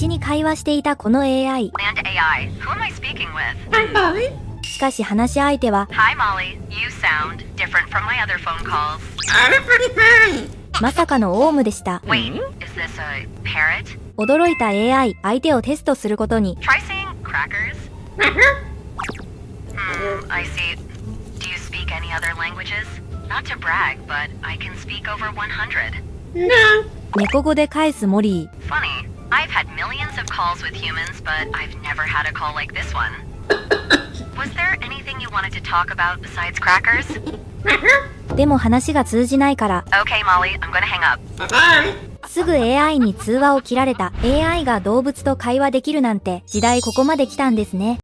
死に会話していたこの AI。 And AI, who am I speaking with? しかし話し相手は Hi Molly, you sound different from my other phone calls. まさかのオウムでした。 Wait, is this a parrot? 驚いた AI、相手をテストすることに。 Try saying crackers. I see. Do you speak any other languages? Not to brag, but I can speak over 100. 猫語で返すモリー。 Funny, I've had millions of calls with humans, but I've never had a call like this one. Was there anything you wanted to talk about besides crackers? でも話が通じないから。 Okay, Molly, I'm gonna hang up. すぐ AI に通話を切られた。AI が動物と会話できるなんて、時代ここまで来たんですね。